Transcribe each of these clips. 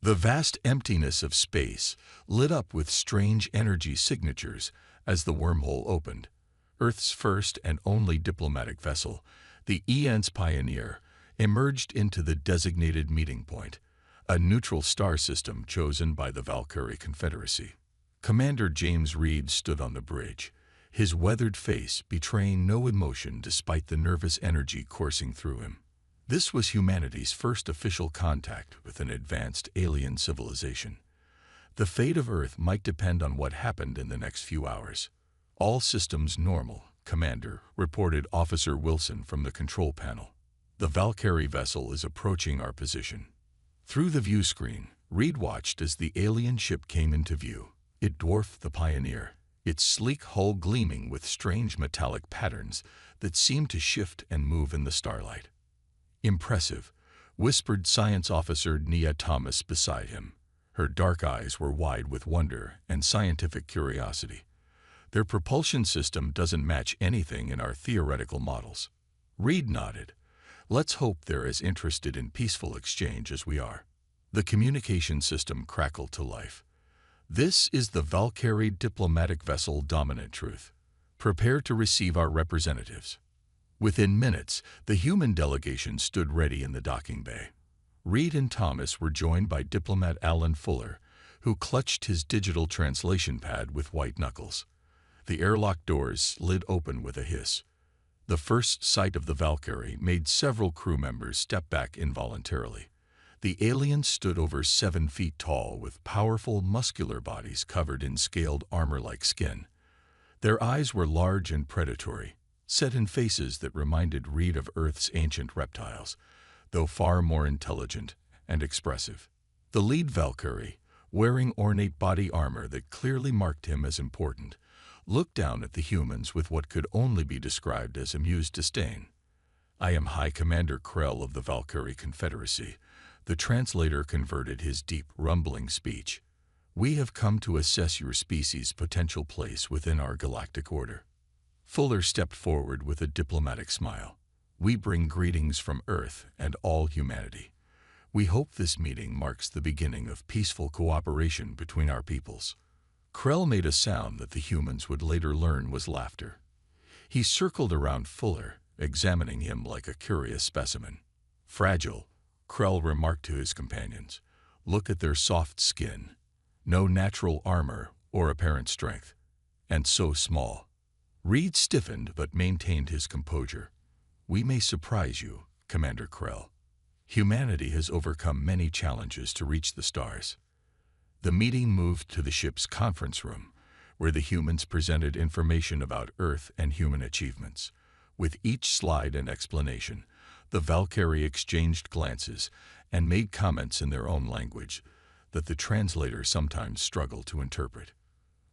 The vast emptiness of space lit up with strange energy signatures as the wormhole opened. Earth's first and only diplomatic vessel, the ENS Pioneer, emerged into the designated meeting point, a neutral star system chosen by the Valkyrie Confederacy. Commander James Reed stood on the bridge, his weathered face betraying no emotion despite the nervous energy coursing through him. This was humanity's first official contact with an advanced alien civilization. The fate of Earth might depend on what happened in the next few hours. All systems normal, Commander, reported Officer Wilson from the control panel. The Valkyrie vessel is approaching our position. Through the view screen, Reed watched as the alien ship came into view. It dwarfed the Pioneer, its sleek hull gleaming with strange metallic patterns that seemed to shift and move in the starlight. "Impressive," whispered Science Officer Nia Thomas beside him. Her dark eyes were wide with wonder and scientific curiosity. "Their propulsion system doesn't match anything in our theoretical models." Reed nodded. "Let's hope they're as interested in peaceful exchange as we are." The communication system crackled to life. "This is the Valkyrie diplomatic vessel Dominant Truth. Prepare to receive our representatives." Within minutes, the human delegation stood ready in the docking bay. Reed and Thomas were joined by diplomat Alan Fuller, who clutched his digital translation pad with white knuckles. The airlock doors slid open with a hiss. The first sight of the Valkyrie made several crew members step back involuntarily. The aliens stood over 7 feet tall with powerful, muscular bodies covered in scaled armor-like skin. Their eyes were large and predatory, set in faces that reminded Reed of Earth's ancient reptiles, though far more intelligent and expressive. The lead Valkyrie, wearing ornate body armor that clearly marked him as important, looked down at the humans with what could only be described as amused disdain. "I am High Commander Krell of the Valkyrie Confederacy," the translator converted his deep, rumbling speech. "We have come to assess your species' potential place within our galactic order." Fuller stepped forward with a diplomatic smile. "We bring greetings from Earth and all humanity. We hope this meeting marks the beginning of peaceful cooperation between our peoples." Krell made a sound that the humans would later learn was laughter. He circled around Fuller, examining him like a curious specimen. "Fragile," Krell remarked to his companions. "Look at their soft skin. No natural armor or apparent strength. And so small." Reed stiffened but maintained his composure. "We may surprise you, Commander Krell. Humanity has overcome many challenges to reach the stars." The meeting moved to the ship's conference room, where the humans presented information about Earth and human achievements. With each slide and explanation, the Valkyrie exchanged glances and made comments in their own language that the translator sometimes struggled to interpret.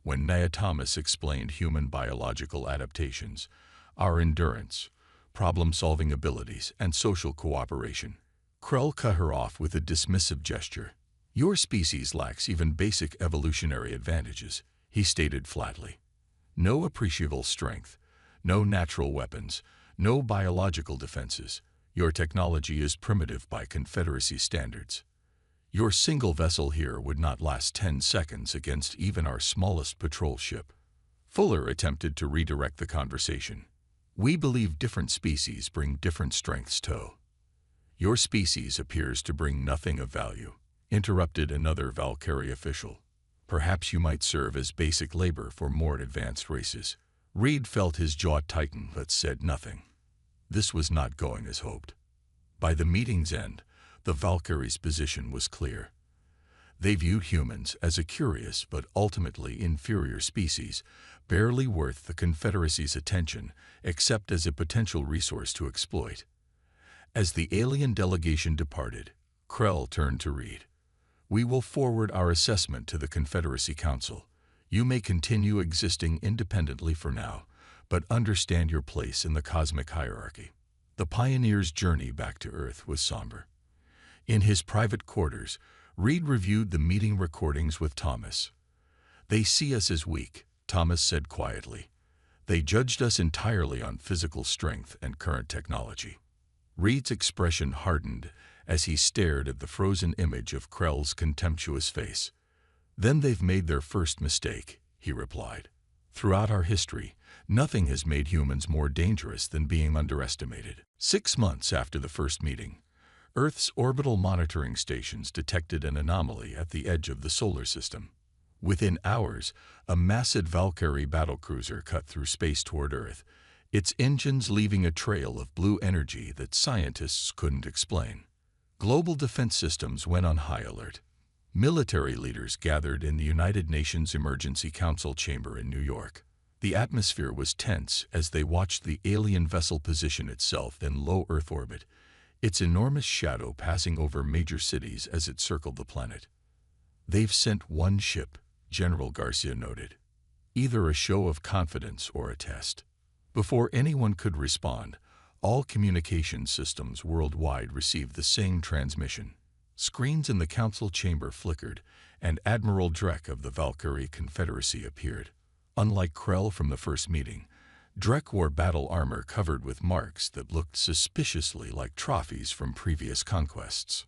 When Nia Thomas explained human biological adaptations, our endurance, problem-solving abilities, and social cooperation, Krell cut her off with a dismissive gesture. "Your species lacks even basic evolutionary advantages," he stated flatly. "No appreciable strength, no natural weapons, no biological defenses. Your technology is primitive by Confederacy standards. Your single vessel here would not last 10 seconds against even our smallest patrol ship." Fuller attempted to redirect the conversation. "We believe different species bring different strengths, TO. Your species appears to bring nothing of value," interrupted another Valkyrie official. "Perhaps you might serve as basic labor for more advanced races." Reed felt his jaw tighten but said nothing. This was not going as hoped. By the meeting's end, the Valkyrie's position was clear. They viewed humans as a curious but ultimately inferior species, barely worth the Confederacy's attention except as a potential resource to exploit. As the alien delegation departed, Krell turned to Reed. "We will forward our assessment to the Confederacy Council. You may continue existing independently for now, but understand your place in the cosmic hierarchy." The pioneer's journey back to Earth was somber. In his private quarters, Reed reviewed the meeting recordings with Thomas. "They see us as weak," Thomas said quietly. "They judged us entirely on physical strength and current technology." Reed's expression hardened as he stared at the frozen image of Krell's contemptuous face. "Then they've made their first mistake," he replied. "Throughout our history, nothing has made humans more dangerous than being underestimated." 6 months after the first meeting, Earth's orbital monitoring stations detected an anomaly at the edge of the solar system. Within hours, a massive Valkyrie battlecruiser cut through space toward Earth, its engines leaving a trail of blue energy that scientists couldn't explain. Global defense systems went on high alert. Military leaders gathered in the United Nations Emergency Council chamber in New York. The atmosphere was tense as they watched the alien vessel position itself in low Earth orbit, its enormous shadow passing over major cities as it circled the planet. "They've sent one ship," General Garcia noted. "Either a show of confidence or a test." Before anyone could respond, all communication systems worldwide received the same transmission. Screens in the council chamber flickered, and Admiral Drek of the Valkyrie Confederacy appeared. Unlike Krell from the first meeting, Drek wore battle armor covered with marks that looked suspiciously like trophies from previous conquests.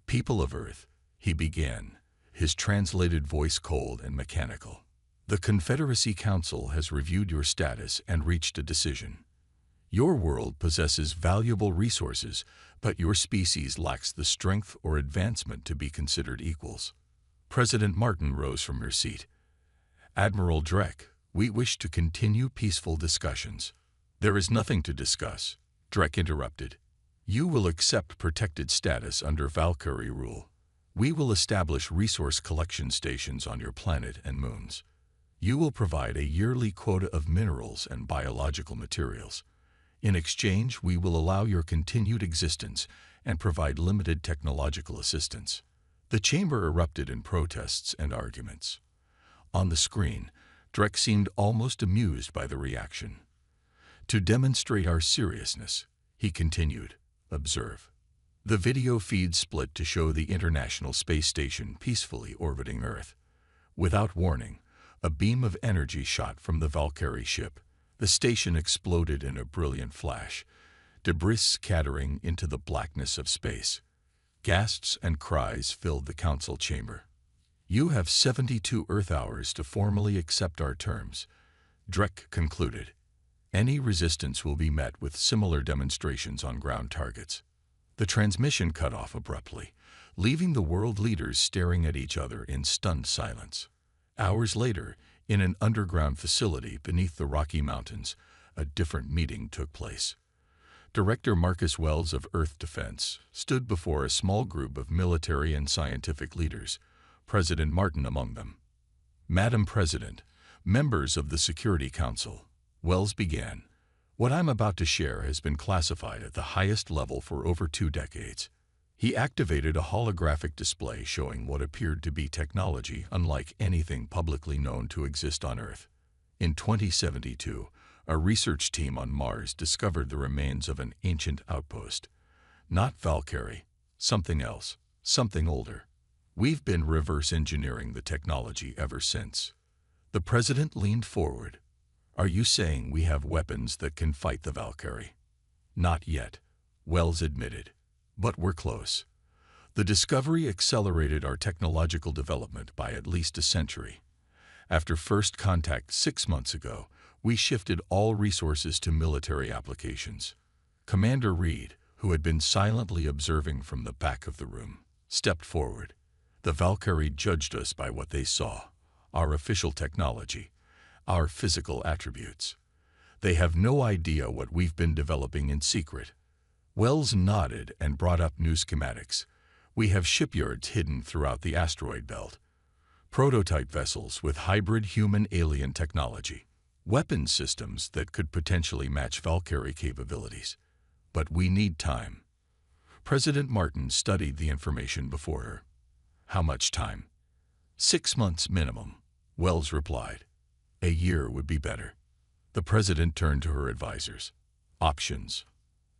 "People of Earth," he began, his translated voice cold and mechanical. "The Confederacy Council has reviewed your status and reached a decision. Your world possesses valuable resources, but your species lacks the strength or advancement to be considered equals." President Martin rose from her seat. "Admiral Drek, we wish to continue peaceful discussions." "There is nothing to discuss," Drek interrupted. "You will accept protected status under Valkyrie rule. We will establish resource collection stations on your planet and moons. You will provide a yearly quota of minerals and biological materials. In exchange, we will allow your continued existence and provide limited technological assistance." The chamber erupted in protests and arguments. On the screen, Drek seemed almost amused by the reaction. "To demonstrate our seriousness," he continued, "observe." The video feed split to show the International Space Station peacefully orbiting Earth. Without warning, a beam of energy shot from the Valkyrie ship. The station exploded in a brilliant flash, debris scattering into the blackness of space. Gasps and cries filled the council chamber. "You have 72 Earth hours to formally accept our terms," Drek concluded. "Any resistance will be met with similar demonstrations on ground targets." The transmission cut off abruptly, leaving the world leaders staring at each other in stunned silence. Hours later, in an underground facility beneath the Rocky Mountains, a different meeting took place. Director Marcus Wells of Earth Defense stood before a small group of military and scientific leaders, President Martin among them. "Madam President, members of the Security Council," Wells began, "what I'm about to share has been classified at the highest level for over 2 decades. He activated a holographic display showing what appeared to be technology unlike anything publicly known to exist on Earth. In 2072, a research team on Mars discovered the remains of an ancient outpost. Not Valkyrie, something else, something older. We've been reverse engineering the technology ever since." The president leaned forward. "Are you saying we have weapons that can fight the Valkyrie?" "Not yet," Wells admitted. "But we're close. The discovery accelerated our technological development by at least a century. After first contact 6 months ago, we shifted all resources to military applications." Commander Reed, who had been silently observing from the back of the room, stepped forward. "The Valkyrie judged us by what they saw, our official technology, our physical attributes. They have no idea what we've been developing in secret." Wells nodded and brought up new schematics. "We have shipyards hidden throughout the asteroid belt. Prototype vessels with hybrid human-alien technology. Weapon systems that could potentially match Valkyrie capabilities. But we need time." President Martin studied the information before her. "How much time?" "6 months minimum," Wells replied. "A year would be better." The president turned to her advisors. "Options."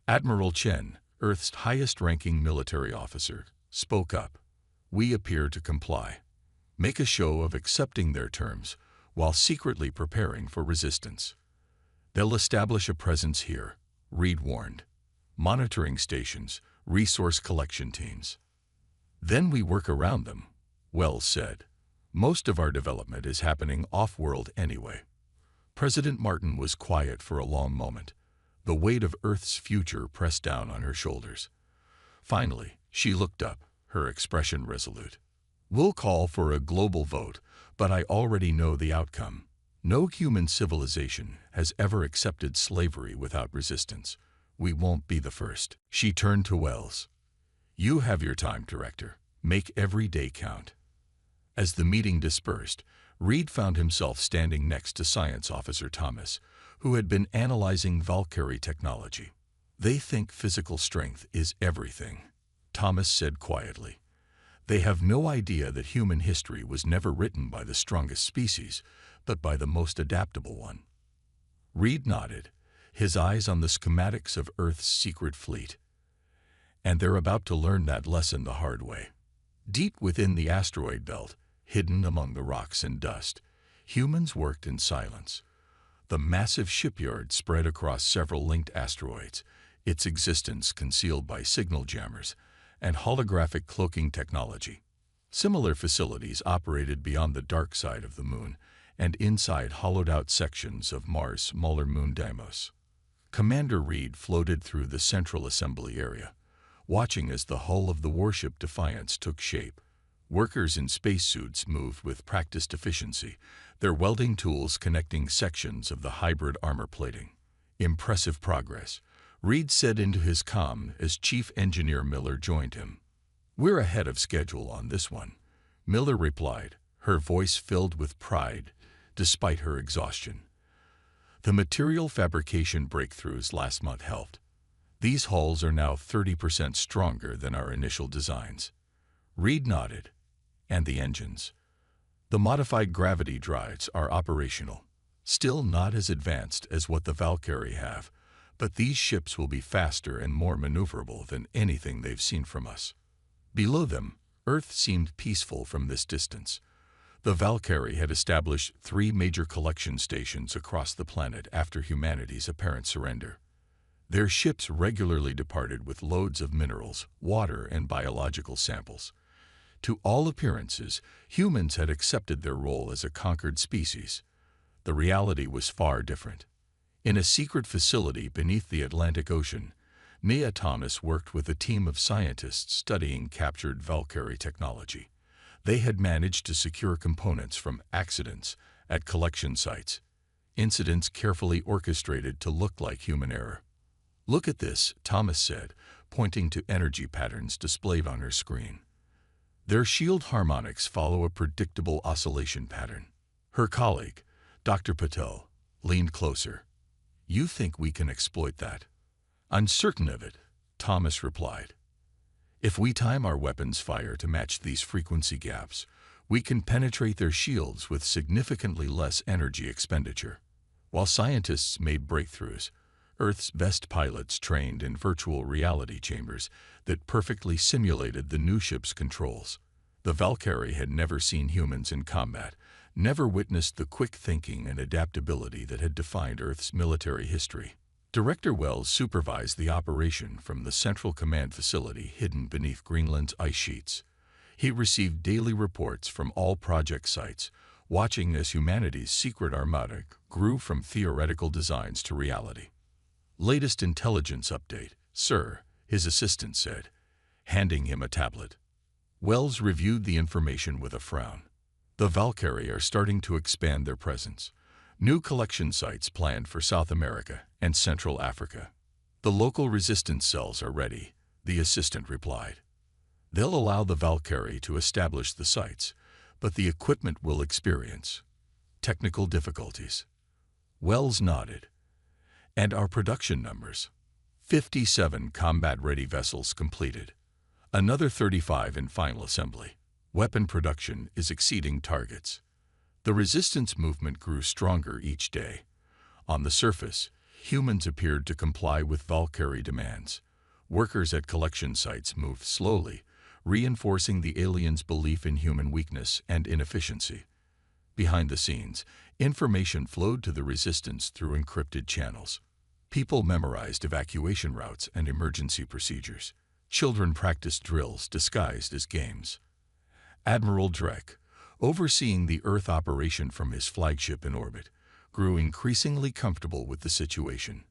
Admiral Chen, Earth's highest-ranking military officer, spoke up. "We appear to comply. Make a show of accepting their terms while secretly preparing for resistance. They'll establish a presence here," Reed warned. "Monitoring stations, resource collection teams. Then we work around them, Wells said. Most of our development is happening off-world anyway. President Martin was quiet for a long moment. The weight of Earth's future pressed down on her shoulders. Finally, she looked up, her expression resolute. We'll call for a global vote, but I already know the outcome. No human civilization has ever accepted slavery without resistance. We won't be the first. She turned to Wells. You have your time, Director. Make every day count. As the meeting dispersed, Reed found himself standing next to Science Officer Thomas, who had been analyzing Valkyrie technology. They think physical strength is everything, Thomas said quietly. They have no idea that human history was never written by the strongest species, but by the most adaptable one. Reed nodded, his eyes on the schematics of Earth's secret fleet. And they're about to learn that lesson the hard way. Deep within the asteroid belt, hidden among the rocks and dust, humans worked in silence. The massive shipyard spread across several linked asteroids, its existence concealed by signal jammers and holographic cloaking technology. Similar facilities operated beyond the dark side of the moon and inside hollowed-out sections of Mars' smaller moon Deimos. Commander Reed floated through the central assembly area, watching as the hull of the warship Defiance took shape. Workers in spacesuits moved with practiced efficiency, their welding tools connecting sections of the hybrid armor plating. Impressive progress, Reed said into his comm as Chief Engineer Miller joined him. We're ahead of schedule on this one, Miller replied, her voice filled with pride despite her exhaustion. The material fabrication breakthroughs last month helped. These hulls are now 30% stronger than our initial designs. Reed nodded. And the engines. The modified gravity drives are operational. Still not as advanced as what the Valkyrie have, but these ships will be faster and more maneuverable than anything they've seen from us. Below them, Earth seemed peaceful from this distance. The Valkyrie had established 3 major collection stations across the planet after humanity's apparent surrender. Their ships regularly departed with loads of minerals, water, and biological samples. To all appearances, humans had accepted their role as a conquered species. The reality was far different. In a secret facility beneath the Atlantic Ocean, Nia Thomas worked with a team of scientists studying captured Valkyrie technology. They had managed to secure components from accidents at collection sites, incidents carefully orchestrated to look like human error. Look at this, Thomas said, pointing to energy patterns displayed on her screen. Their shield harmonics follow a predictable oscillation pattern. Her colleague, Dr. Patel, leaned closer. You think we can exploit that? I'm certain of it, Thomas replied. If we time our weapons fire to match these frequency gaps, we can penetrate their shields with significantly less energy expenditure. While scientists made breakthroughs, Earth's best pilots trained in virtual reality chambers that perfectly simulated the new ship's controls. The Valkyrie had never seen humans in combat, never witnessed the quick thinking and adaptability that had defined Earth's military history. Director Wells supervised the operation from the Central Command facility hidden beneath Greenland's ice sheets. He received daily reports from all project sites, watching as humanity's secret armada grew from theoretical designs to reality. Latest intelligence update, sir, his assistant said, handing him a tablet. Wells reviewed the information with a frown. The Valkyrie are starting to expand their presence. New collection sites planned for South America and Central Africa. The local resistance cells are ready, the assistant replied. They'll allow the Valkyrie to establish the sites, but the equipment will experience technical difficulties. Wells nodded. And our production numbers. 57 combat-ready vessels completed. Another 35 in final assembly. Weapon production is exceeding targets. The resistance movement grew stronger each day. On the surface, humans appeared to comply with Valkyrie demands. Workers at collection sites moved slowly, reinforcing the aliens' belief in human weakness and inefficiency. Behind the scenes, information flowed to the resistance through encrypted channels. People memorized evacuation routes and emergency procedures. Children practiced drills disguised as games. Admiral Drek, overseeing the Earth operation from his flagship in orbit, grew increasingly comfortable with the situation.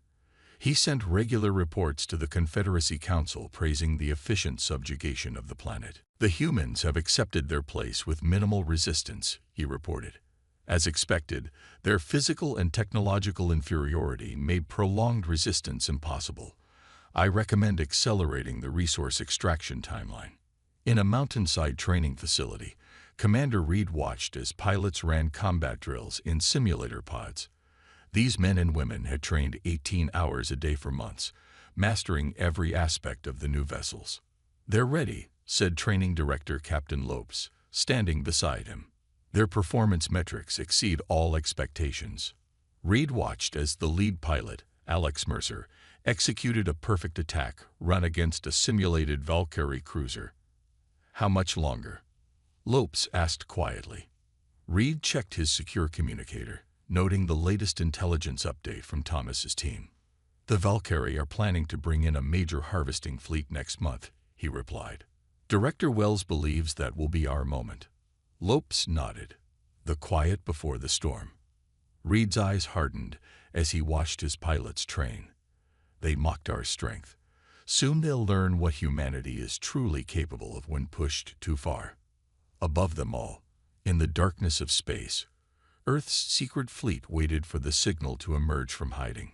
He sent regular reports to the Confederacy Council praising the efficient subjugation of the planet. The humans have accepted their place with minimal resistance, he reported. As expected, their physical and technological inferiority made prolonged resistance impossible. I recommend accelerating the resource extraction timeline. In a mountainside training facility, Commander Reed watched as pilots ran combat drills in simulator pods. These men and women had trained 18 hours a day for months, mastering every aspect of the new vessels. "They're ready," said Training Director Captain Lopes, standing beside him. "Their performance metrics exceed all expectations." Reed watched as the lead pilot, Alex Mercer, executed a perfect attack run against a simulated Valkyrie cruiser. "How much longer?" Lopes asked quietly. Reed checked his secure communicator, noting the latest intelligence update from Thomas's team. "The Valkyrie are planning to bring in a major harvesting fleet next month," he replied. "Director Wells believes that will be our moment." Lopes nodded. The quiet before the storm. Reed's eyes hardened as he watched his pilots train. "They mocked our strength. Soon they'll learn what humanity is truly capable of when pushed too far." Above them all, in the darkness of space, Earth's secret fleet waited for the signal to emerge from hiding.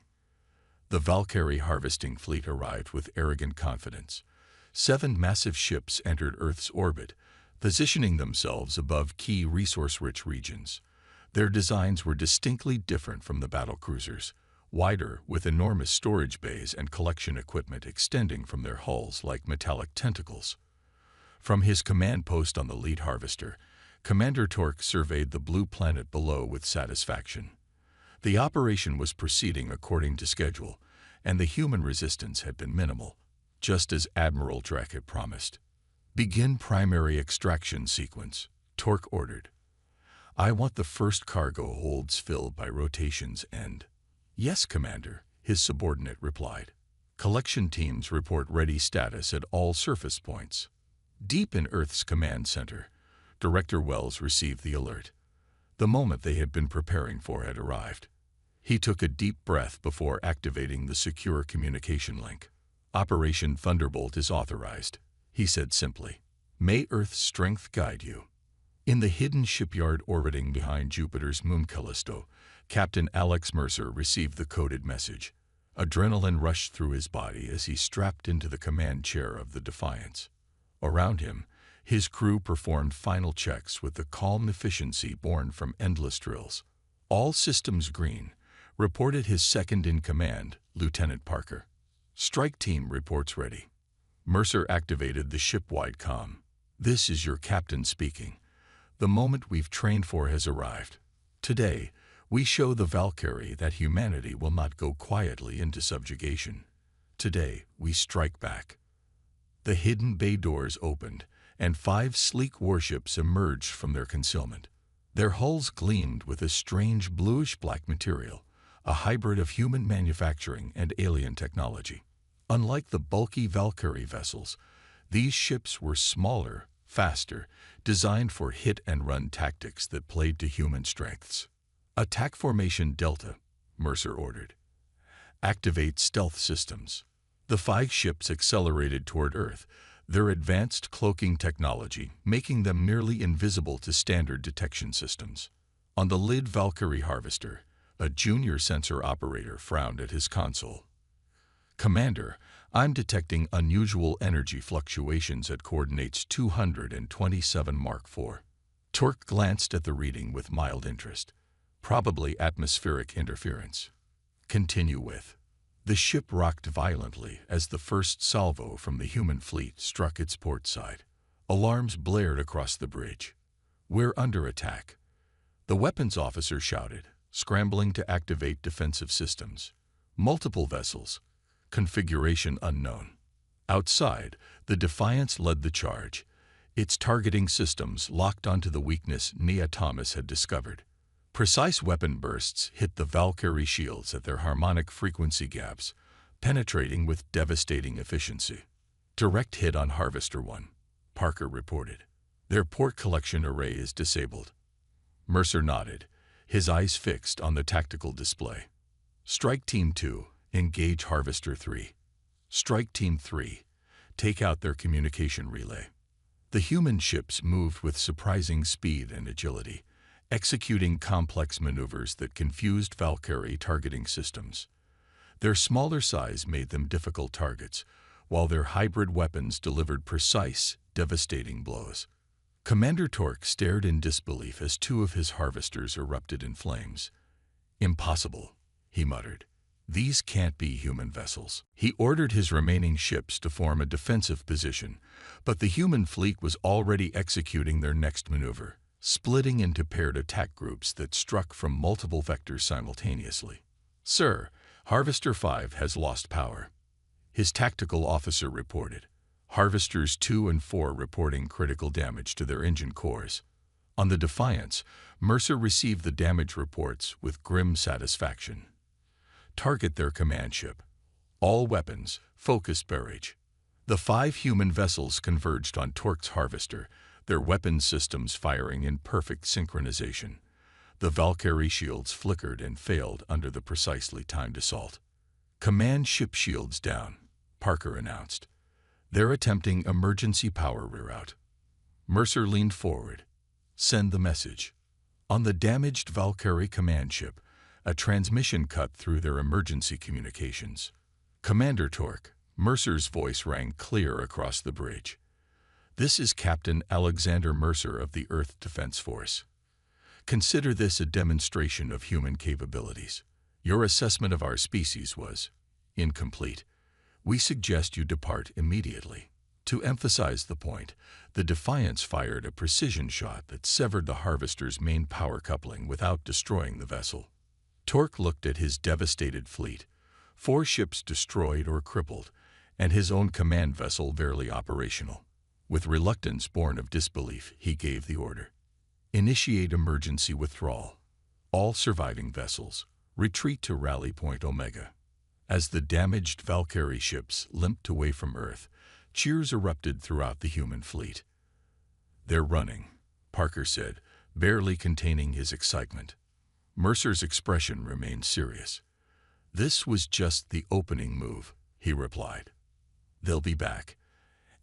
The Valkyrie harvesting fleet arrived with arrogant confidence. 7 massive ships entered Earth's orbit, positioning themselves above key resource-rich regions. Their designs were distinctly different from the battlecruisers, wider, with enormous storage bays and collection equipment extending from their hulls like metallic tentacles. From his command post on the lead harvester, Commander Torque surveyed the blue planet below with satisfaction. The operation was proceeding according to schedule, and the human resistance had been minimal, just as Admiral Drek had promised. "Begin primary extraction sequence," Torque ordered. "I want the first cargo holds filled by rotation's end." "Yes, Commander," his subordinate replied. "Collection teams report ready status at all surface points." Deep in Earth's command center, Director Wells received the alert. The moment they had been preparing for had arrived. He took a deep breath before activating the secure communication link. "Operation Thunderbolt is authorized," he said simply. "May Earth's strength guide you." In the hidden shipyard orbiting behind Jupiter's moon Callisto, Captain Alex Mercer received the coded message. Adrenaline rushed through his body as he strapped into the command chair of the Defiance. Around him, his crew performed final checks with the calm efficiency born from endless drills. "All systems green," reported his second-in-command, Lieutenant Parker. "Strike team reports ready." Mercer activated the ship-wide comm. "This is your captain speaking. The moment we've trained for has arrived. Today, we show the Valkyrie that humanity will not go quietly into subjugation. Today, we strike back." The hidden bay doors opened, and 5 sleek warships emerged from their concealment. Their hulls gleamed with a strange bluish-black material, a hybrid of human manufacturing and alien technology. Unlike the bulky Valkyrie vessels, these ships were smaller, faster, designed for hit-and-run tactics that played to human strengths. "Attack Formation Delta," Mercer ordered. "Activate stealth systems." The 5 ships accelerated toward Earth, their advanced cloaking technology making them nearly invisible to standard detection systems. On the lead Valkyrie harvester, a junior sensor operator frowned at his console. "Commander, I'm detecting unusual energy fluctuations at coordinates 227 Mark IV. Torque glanced at the reading with mild interest. "Probably atmospheric interference." "Continue with." The ship rocked violently as the first salvo from the human fleet struck its port side. Alarms blared across the bridge. "We're under attack." The weapons officer shouted, scrambling to activate defensive systems. Multiple vessels. Configuration unknown. Outside, the Defiance led the charge, its targeting systems locked onto the weakness Nia Thomas had discovered. Precise weapon bursts hit the Valkyrie shields at their harmonic frequency gaps, penetrating with devastating efficiency. Direct hit on Harvester 1, Parker reported. Their port collection array is disabled. Mercer nodded, his eyes fixed on the tactical display. Strike Team 2, engage Harvester 3. Strike Team 3, take out their communication relay. The human ships moved with surprising speed and agility, executing complex maneuvers that confused Valkyrie targeting systems. Their smaller size made them difficult targets, while their hybrid weapons delivered precise, devastating blows. Commander Torque stared in disbelief as two of his harvesters erupted in flames. "Impossible," he muttered. "These can't be human vessels." He ordered his remaining ships to form a defensive position, but the human fleet was already executing their next maneuver, splitting into paired attack groups that struck from multiple vectors simultaneously. "Sir, Harvester 5 has lost power," his tactical officer reported. Harvesters 2 and 4 reporting critical damage to their engine cores. On the Defiance, Mercer received the damage reports with grim satisfaction. "Target their command ship. All weapons, focus barrage." The 5 human vessels converged on Torque's harvester, their weapon systems firing in perfect synchronization. The Valkyrie shields flickered and failed under the precisely timed assault. "Command ship shields down," Parker announced. "They're attempting emergency power reroute." Mercer leaned forward. "Send the message." On the damaged Valkyrie command ship, a transmission cut through their emergency communications. "Commander Torque," Mercer's voice rang clear across the bridge. "This is Captain Alexander Mercer of the Earth Defense Force. Consider this a demonstration of human capabilities. Your assessment of our species was incomplete. We suggest you depart immediately." To emphasize the point, the Defiance fired a precision shot that severed the Harvester's main power coupling without destroying the vessel. Torque looked at his devastated fleet, 4 ships destroyed or crippled, and his own command vessel barely operational. With reluctance born of disbelief, he gave the order. "Initiate emergency withdrawal. All surviving vessels, retreat to Rally Point Omega." As the damaged Valkyrie ships limped away from Earth, cheers erupted throughout the human fleet. "They're running," Parker said, barely containing his excitement. Mercer's expression remained serious. "This was just the opening move," he replied. "They'll be back,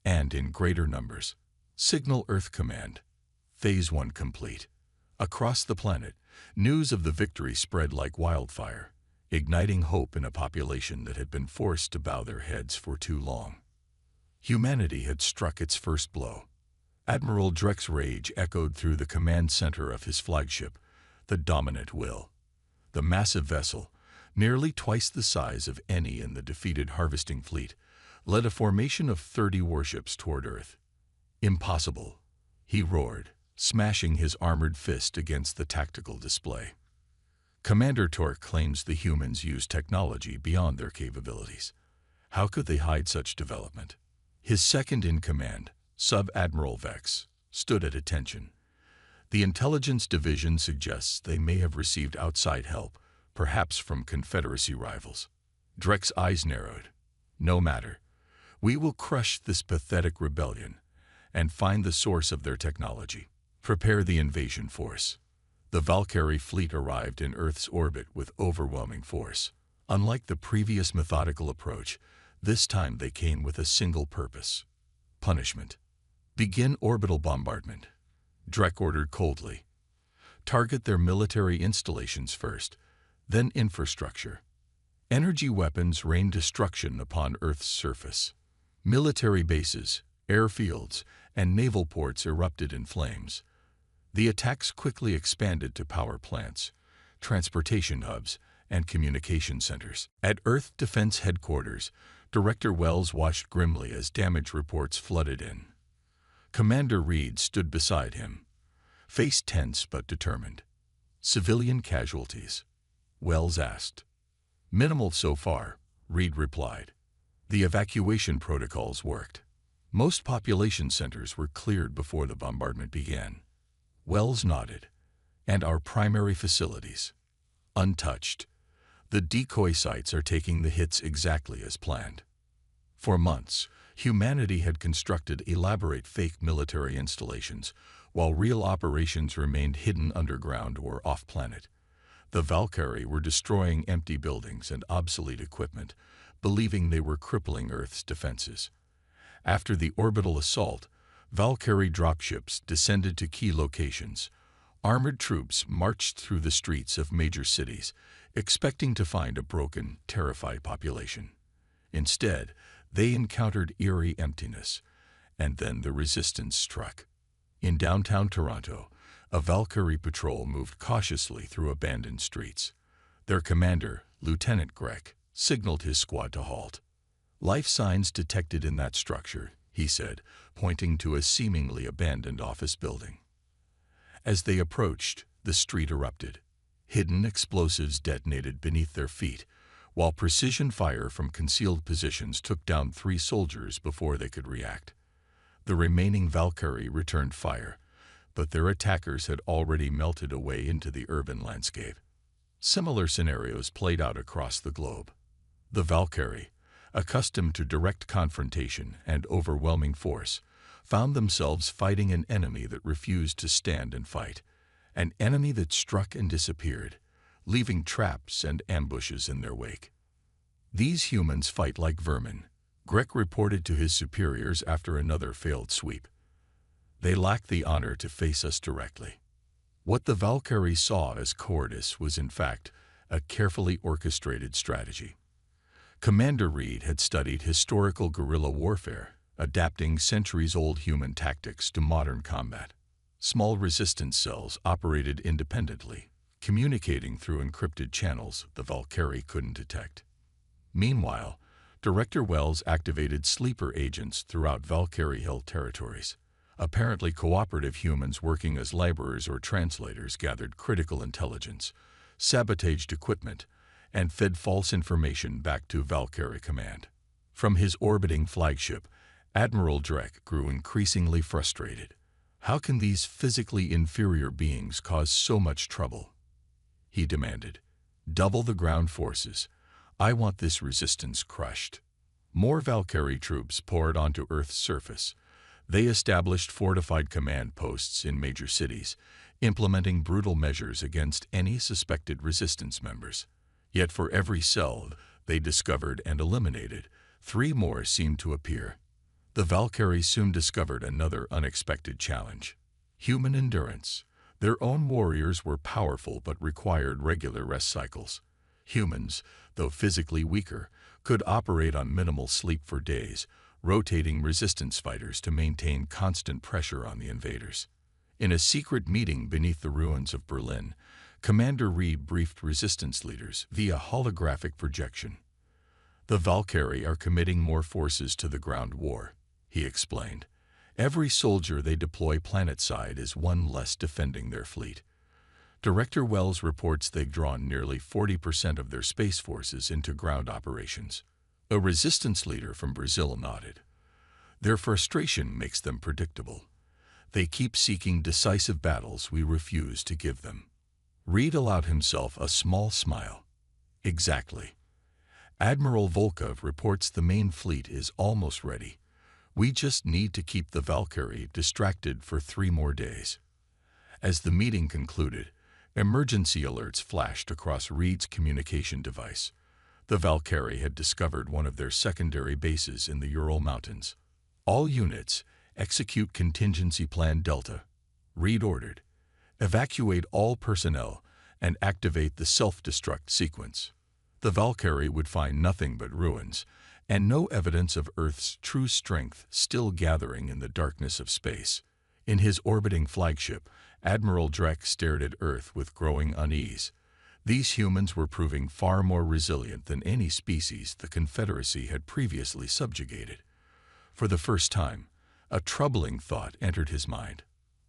and in greater numbers. Signal Earth Command. Phase 1 complete." Across the planet, news of the victory spread like wildfire, igniting hope in a population that had been forced to bow their heads for too long. Humanity had struck its first blow. Admiral Drek's rage echoed through the command center of his flagship, the Dominant Will. The massive vessel, nearly twice the size of any in the defeated harvesting fleet, led a formation of 30 warships toward Earth. "Impossible," he roared, smashing his armored fist against the tactical display. "Commander Torque claims the humans use technology beyond their capabilities. How could they hide such development?" His second-in-command, Sub-Admiral Vex, stood at attention. "The Intelligence Division suggests they may have received outside help, perhaps from Confederacy rivals." Drek's eyes narrowed. "No matter. We will crush this pathetic rebellion and find the source of their technology. Prepare the invasion force." The Valkyrie fleet arrived in Earth's orbit with overwhelming force. Unlike the previous methodical approach, this time they came with a single purpose: punishment. "Begin orbital bombardment," Drek ordered coldly. "Target their military installations first, then infrastructure. Energy weapons rain destruction upon Earth's surface. Military bases, airfields, and naval ports erupted in flames. The attacks quickly expanded to power plants, transportation hubs, and communication centers. At Earth Defense Headquarters, Director Wells watched grimly as damage reports flooded in. Commander Reed stood beside him, face tense but determined. "Civilian casualties?" Wells asked. "Minimal so far," Reed replied. "The evacuation protocols worked. Most population centers were cleared before the bombardment began." Wells nodded. "And our primary facilities?" "Untouched. The decoy sites are taking the hits exactly as planned." For months, Humanity had constructed elaborate fake military installations, while real operations remained hidden underground or off-planet. The Valkyrie were destroying empty buildings and obsolete equipment, believing they were crippling Earth's defenses. After the orbital assault, Valkyrie dropships descended to key locations. Armored troops marched through the streets of major cities, expecting to find a broken, terrified population. Instead, they encountered eerie emptiness, and then the resistance struck. In downtown Toronto, a Valkyrie patrol moved cautiously through abandoned streets. Their commander, Lieutenant Grech, signaled his squad to halt. "Life signs detected in that structure," he said, pointing to a seemingly abandoned office building. As they approached, the street erupted. Hidden explosives detonated beneath their feet, while precision fire from concealed positions took down 3 soldiers before they could react. The remaining Valkyrie returned fire, but their attackers had already melted away into the urban landscape. Similar scenarios played out across the globe. The Valkyrie, accustomed to direct confrontation and overwhelming force, found themselves fighting an enemy that refused to stand and fight, an enemy that struck and disappeared, leaving traps and ambushes in their wake. "These humans fight like vermin," Grech reported to his superiors after another failed sweep. "They lack the honor to face us directly." What the Valkyrie saw as cowardice was in fact a carefully orchestrated strategy. Commander Reed had studied historical guerrilla warfare, adapting centuries-old human tactics to modern combat. Small resistance cells operated independently, communicating through encrypted channels the Valkyrie couldn't detect. Meanwhile, Director Wells activated sleeper agents throughout Valkyrie Hill territories. Apparently cooperative humans working as laborers or translators gathered critical intelligence, sabotaged equipment, and fed false information back to Valkyrie Command. From his orbiting flagship, Admiral Drek grew increasingly frustrated. "How can these physically inferior beings cause so much trouble?" he demanded. "Double the ground forces. I want this resistance crushed." More Valkyrie troops poured onto Earth's surface. They established fortified command posts in major cities, implementing brutal measures against any suspected resistance members. Yet for every cell they discovered and eliminated, 3 more seemed to appear. The Valkyrie soon discovered another unexpected challenge: human endurance. Their own warriors were powerful but required regular rest cycles. Humans, though physically weaker, could operate on minimal sleep for days, rotating resistance fighters to maintain constant pressure on the invaders. In a secret meeting beneath the ruins of Berlin, Commander Reed briefed resistance leaders via holographic projection. "The Valkyrie are committing more forces to the ground war," he explained. "Every soldier they deploy planetside is one less defending their fleet." Director Wells reports they've drawn nearly 40% of their space forces into ground operations. A resistance leader from Brazil nodded. "Their frustration makes them predictable. They keep seeking decisive battles we refuse to give them." Reed allowed himself a small smile. "Exactly. Admiral Volkov reports the main fleet is almost ready. We just need to keep the Valkyrie distracted for 3 more days." As the meeting concluded, emergency alerts flashed across Reed's communication device. The Valkyrie had discovered one of their secondary bases in the Ural Mountains. "All units, execute Contingency Plan Delta," Reed ordered. "Evacuate all personnel and activate the self-destruct sequence." The Valkyrie would find nothing but ruins, and no evidence of Earth's true strength still gathering in the darkness of space. In his orbiting flagship, Admiral Drek stared at Earth with growing unease. These humans were proving far more resilient than any species the Confederacy had previously subjugated. For the first time, a troubling thought entered his mind.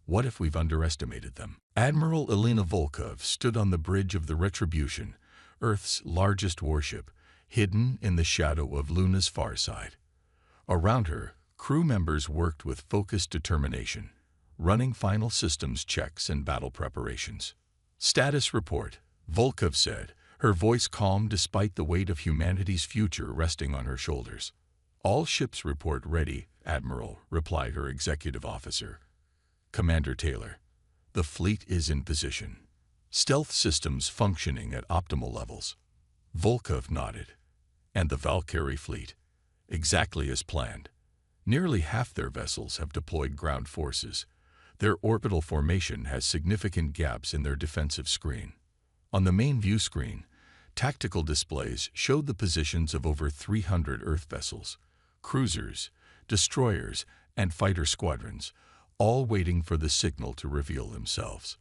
What if we've underestimated them? Admiral Elena Volkov stood on the bridge of the Retribution, Earth's largest warship, hidden in the shadow of Luna's far side. Around her, crew members worked with focused determination, running final systems checks and battle preparations. "Status report," Volkov said, her voice calm despite the weight of humanity's future resting on her shoulders. All ships report ready, Admiral, replied her executive officer. Commander Taylor, the fleet is in position. Stealth systems functioning at optimal levels. Volkov nodded. And the Valkyrie fleet? Exactly as planned. Nearly half their vessels have deployed ground forces. Their orbital formation has significant gaps in their defensive screen. On the main view screen, tactical displays showed the positions of over 300 Earth vessels, cruisers, destroyers, and fighter squadrons, all waiting for the signal to reveal themselves.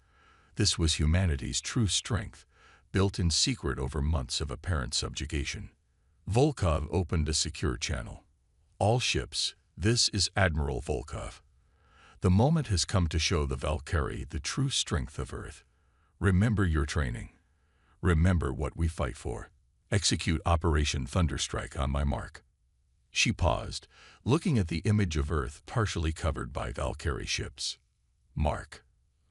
This was humanity's true strength, built in secret over months of apparent subjugation. Volkov opened a secure channel. All ships, this is Admiral Volkov. The moment has come to show the Valkyrie the true strength of Earth. Remember your training. Remember what we fight for. Execute Operation Thunderstrike on my mark. She paused, looking at the image of Earth partially covered by Valkyrie ships. Mark.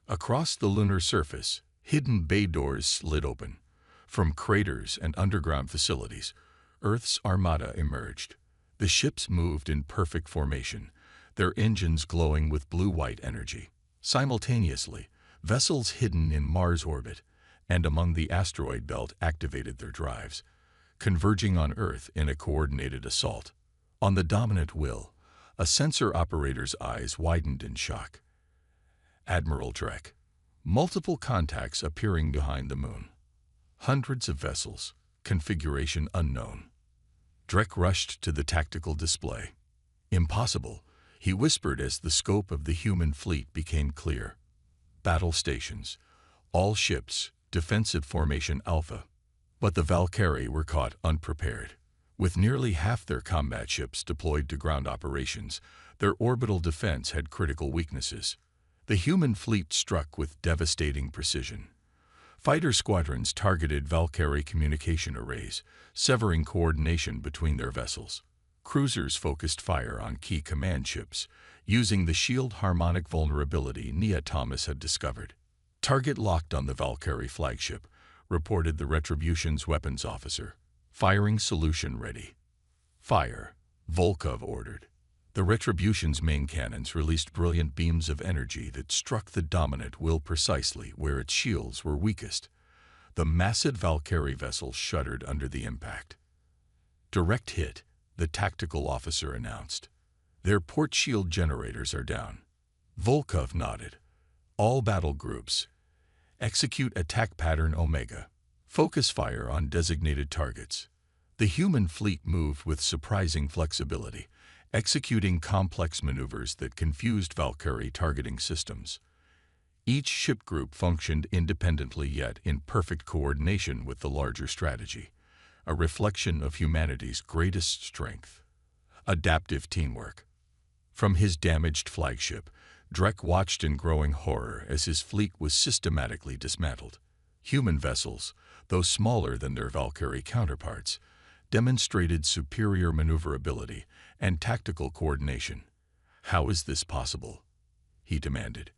Across the lunar surface, hidden bay doors slid open. From craters and underground facilities, Earth's Armada emerged. The ships moved in perfect formation, their engines glowing with blue-white energy. Simultaneously, vessels hidden in Mars orbit and among the asteroid belt activated their drives, converging on Earth in a coordinated assault. On the dominant will, a sensor operator's eyes widened in shock. Admiral Drek. Multiple contacts appearing behind the moon. Hundreds of vessels, configuration unknown. Drek rushed to the tactical display. Impossible, he whispered as the scope of the human fleet became clear. Battle stations. All ships, defensive formation Alpha. But the Valkyrie were caught unprepared. With nearly half their combat ships deployed to ground operations, their orbital defense had critical weaknesses. The human fleet struck with devastating precision. Fighter squadrons targeted Valkyrie communication arrays, severing coordination between their vessels. Cruisers focused fire on key command ships, using the shield harmonic vulnerability Nia Thomas had discovered. Target locked on the Valkyrie flagship, reported the Retribution's weapons officer. Firing solution ready. Fire, Volkov ordered. The Retribution's main cannons released brilliant beams of energy that struck the dominant will precisely where its shields were weakest. The massive Valkyrie vessel shuddered under the impact. Direct hit, the tactical officer announced. Their port shield generators are down. Volkov nodded. All battle groups. Execute attack pattern Omega. Focus fire on designated targets. The human fleet moved with surprising flexibility, executing complex maneuvers that confused Valkyrie targeting systems. Each ship group functioned independently yet in perfect coordination with the larger strategy, a reflection of humanity's greatest strength. Adaptive teamwork. From his damaged flagship, Drek watched in growing horror as his fleet was systematically dismantled. Human vessels, though smaller than their Valkyrie counterparts, demonstrated superior maneuverability and tactical coordination. How is this possible? He demanded.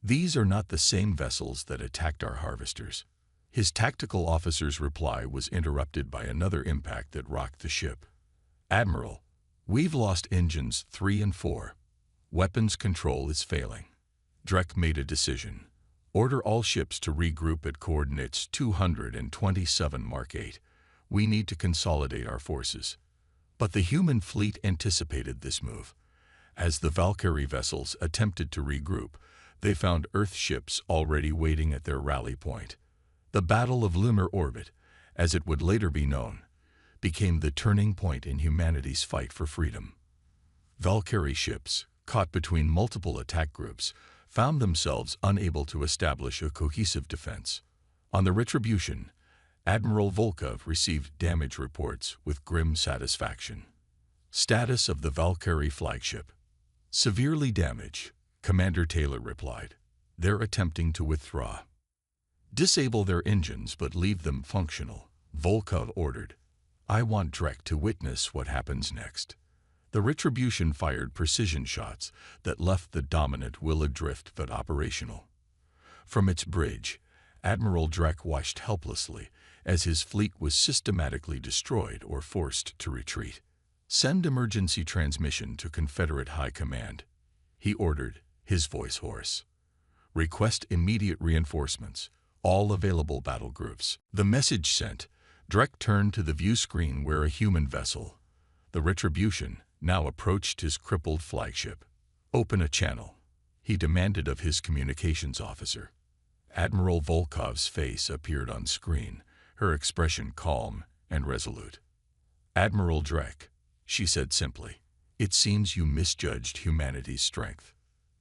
These are not the same vessels that attacked our harvesters. His tactical officer's reply was interrupted by another impact that rocked the ship. Admiral, we've lost engines 3 and 4. Weapons control is failing. Drek made a decision. Order all ships to regroup at coordinates 227 Mark 8. We need to consolidate our forces. But the human fleet anticipated this move. As the Valkyrie vessels attempted to regroup, they found Earth ships already waiting at their rally point. The Battle of Lunar Orbit, as it would later be known, became the turning point in humanity's fight for freedom. Valkyrie ships, caught between multiple attack groups, found themselves unable to establish a cohesive defense. On the Retribution, Admiral Volkov received damage reports with grim satisfaction. Status of the Valkyrie flagship. Severely damaged, Commander Taylor replied. They're attempting to withdraw. Disable their engines but leave them functional, Volkov ordered. I want Drek to witness what happens next. The Retribution fired precision shots that left the dominant will adrift but operational. From its bridge, Admiral Drek watched helplessly as his fleet was systematically destroyed or forced to retreat. Send emergency transmission to Confederate High Command, he ordered, his voice hoarse. Request immediate reinforcements, all available battle groups. The message sent, Drek turned to the view screen where a human vessel, the Retribution, now approached his crippled flagship. Open a channel, he demanded of his communications officer. Admiral Volkov's face appeared on screen, her expression calm and resolute. Admiral Drek, she said simply, it seems you misjudged humanity's strength.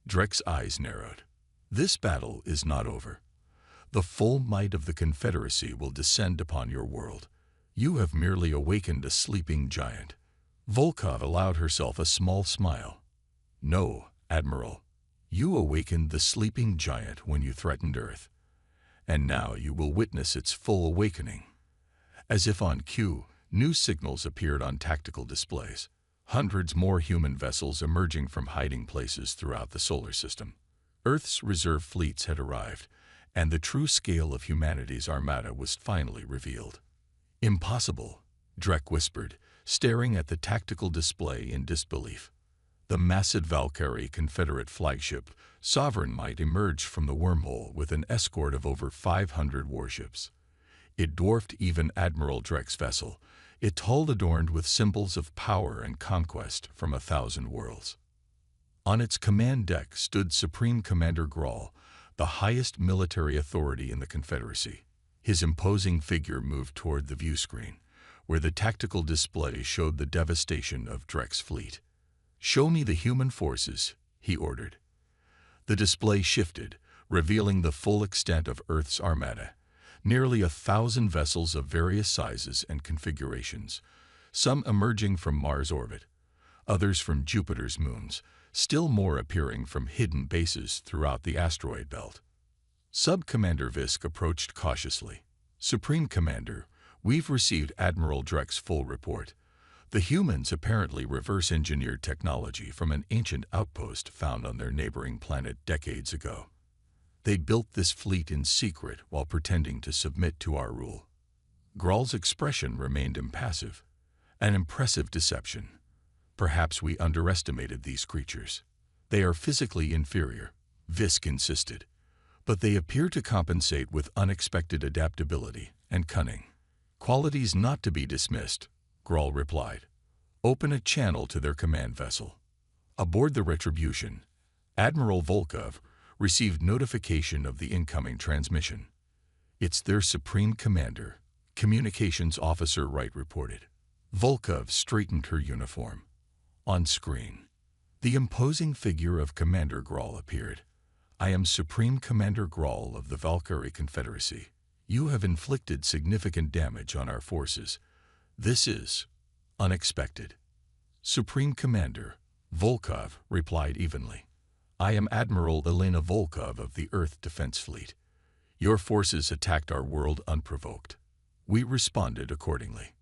Drek's eyes narrowed. This battle is not over. The full might of the Confederacy will descend upon your world. You have merely awakened a sleeping giant. Volkov allowed herself a small smile. No, Admiral. You awakened the sleeping giant when you threatened Earth. And now you will witness its full awakening. As if on cue, new signals appeared on tactical displays. Hundreds more human vessels emerging from hiding places throughout the solar system. Earth's reserve fleets had arrived, and the true scale of humanity's armada was finally revealed. Impossible, Drek whispered, staring at the tactical display in disbelief. The massive Valkyrie Confederate flagship, Sovereign Might, emerged from the wormhole with an escort of over 500 warships. It dwarfed even Admiral Drek's vessel, its hull adorned with symbols of power and conquest from 1,000 worlds. On its command deck stood Supreme Commander Grawl, the highest military authority in the Confederacy. His imposing figure moved toward the view screen, where the tactical display showed the devastation of Drek's fleet. Show me the human forces, he ordered. The display shifted, revealing the full extent of Earth's armada. Nearly 1,000 vessels of various sizes and configurations, some emerging from Mars' orbit, others from Jupiter's moons, still more appearing from hidden bases throughout the asteroid belt. Sub-Commander Visk approached cautiously. Supreme Commander, we've received Admiral Drek's full report. The humans apparently reverse-engineered technology from an ancient outpost found on their neighboring planet decades ago. They built this fleet in secret while pretending to submit to our rule. Graal's expression remained impassive, an impressive deception. Perhaps we underestimated these creatures. They are physically inferior, Visk insisted, but they appear to compensate with unexpected adaptability and cunning. Qualities not to be dismissed, Graal replied. Open a channel to their command vessel. Aboard the Retribution, Admiral Volkov received notification of the incoming transmission. It's their Supreme Commander, Communications Officer Wright reported. Volkov straightened her uniform. On screen, the imposing figure of Commander Graal appeared. I am Supreme Commander Graal of the Valkyrie Confederacy. You have inflicted significant damage on our forces. This is unexpected. Supreme Commander, Volkov replied evenly. I am Admiral Elena Volkov of the Earth Defense Fleet. Your forces attacked our world unprovoked. We responded accordingly.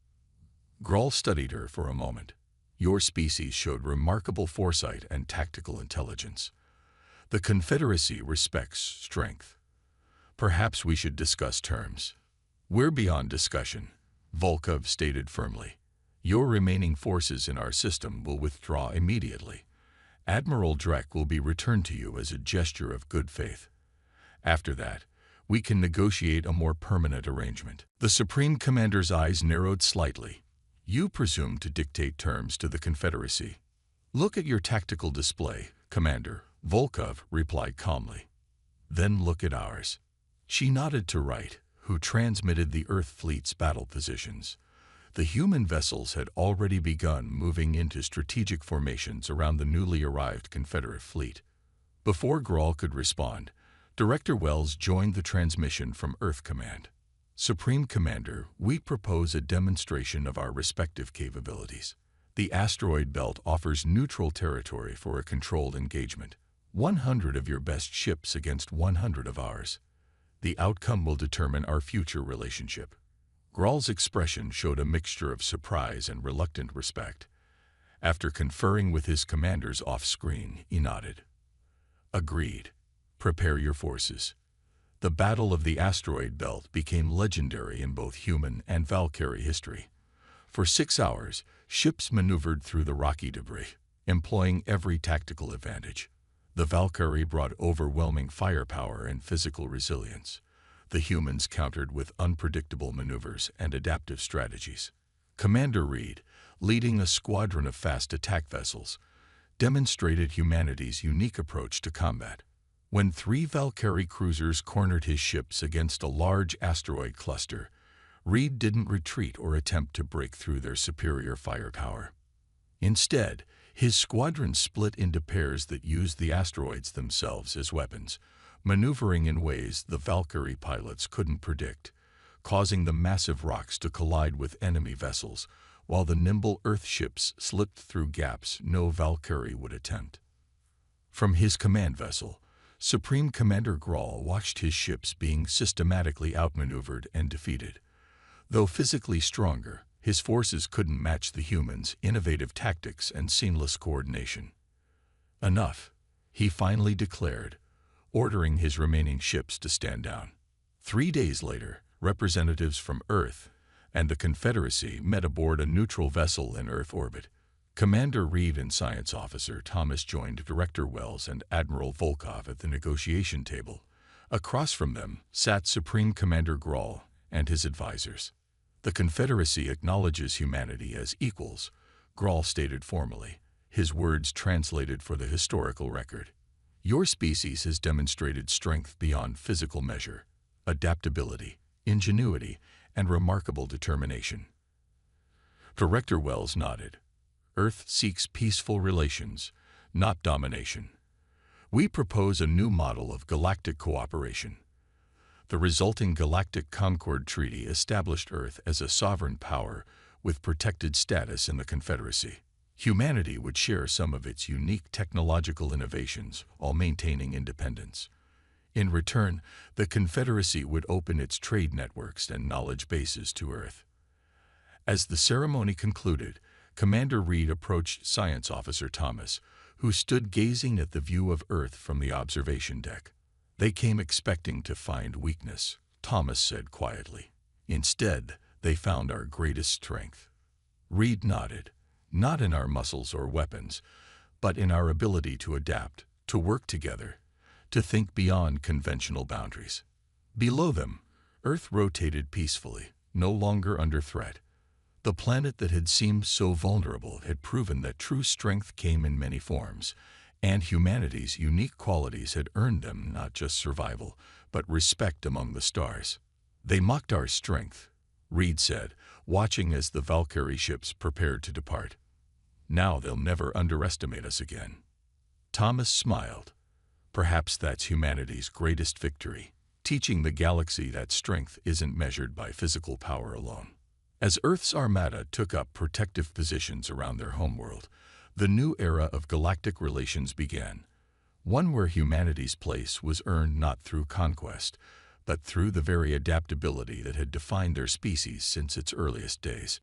Graal studied her for a moment. Your species showed remarkable foresight and tactical intelligence. The Confederacy respects strength. Perhaps we should discuss terms. We're beyond discussion, Volkov stated firmly. Your remaining forces in our system will withdraw immediately. Admiral Drek will be returned to you as a gesture of good faith. After that, we can negotiate a more permanent arrangement. The Supreme Commander's eyes narrowed slightly. You presume to dictate terms to the Confederacy. Look at your tactical display, Commander, Volkov replied calmly. Then look at ours. She nodded to Wright, who transmitted the Earth Fleet's battle positions. The human vessels had already begun moving into strategic formations around the newly arrived Confederate fleet. Before Graal could respond, Director Wells joined the transmission from Earth Command. Supreme Commander, we propose a demonstration of our respective capabilities. The asteroid belt offers neutral territory for a controlled engagement. 100 of your best ships against 100 of ours. The outcome will determine our future relationship. Graal's expression showed a mixture of surprise and reluctant respect. After conferring with his commanders off-screen, he nodded. Agreed. Prepare your forces. The Battle of the Asteroid Belt became legendary in both human and Valkyrie history. For 6 hours, Ships maneuvered through the rocky debris, employing every tactical advantage. The Valkyrie brought overwhelming firepower and physical resilience. The humans countered with unpredictable maneuvers and adaptive strategies. Commander Reed, leading a squadron of fast attack vessels, demonstrated humanity's unique approach to combat. When 3 Valkyrie cruisers cornered his ships against a large asteroid cluster, Reed didn't retreat or attempt to break through their superior firepower. Instead, his squadron split into pairs that used the asteroids themselves as weapons, maneuvering in ways the Valkyrie pilots couldn't predict, causing the massive rocks to collide with enemy vessels, while the nimble Earth ships slipped through gaps no Valkyrie would attempt. From his command vessel, Supreme Commander Grawl watched his ships being systematically outmaneuvered and defeated. Though physically stronger, his forces couldn't match the humans' innovative tactics and seamless coordination. Enough, he finally declared, ordering his remaining ships to stand down. 3 days later, representatives from Earth and the Confederacy met aboard a neutral vessel in Earth orbit. Commander Reed and Science Officer Thomas joined Director Wells and Admiral Volkov at the negotiation table. Across from them sat Supreme Commander Grawl and his advisors. The Confederacy acknowledges humanity as equals, Grawl stated formally, his words translated for the historical record. Your species has demonstrated strength beyond physical measure, adaptability, ingenuity, and remarkable determination. Director Wells nodded. Earth seeks peaceful relations, not domination. We propose a new model of galactic cooperation. The resulting Galactic Concord Treaty established Earth as a sovereign power with protected status in the Confederacy. Humanity would share some of its unique technological innovations while maintaining independence. In return, the Confederacy would open its trade networks and knowledge bases to Earth. As the ceremony concluded, Commander Reed approached Science Officer Thomas, who stood gazing at the view of Earth from the observation deck. They came expecting to find weakness, Thomas said quietly. Instead, they found our greatest strength. Reed nodded. Not in our muscles or weapons, but in our ability to adapt, to work together, to think beyond conventional boundaries. Below them, Earth rotated peacefully, no longer under threat. The planet that had seemed so vulnerable had proven that true strength came in many forms, and humanity's unique qualities had earned them not just survival, but respect among the stars. They mocked our strength, Reed said, watching as the Valkyrie ships prepared to depart. Now they'll never underestimate us again. Thomas smiled. Perhaps that's humanity's greatest victory, teaching the galaxy that strength isn't measured by physical power alone. As Earth's Armada took up protective positions around their homeworld, the new era of galactic relations began, one where humanity's place was earned not through conquest, but through the very adaptability that had defined their species since its earliest days.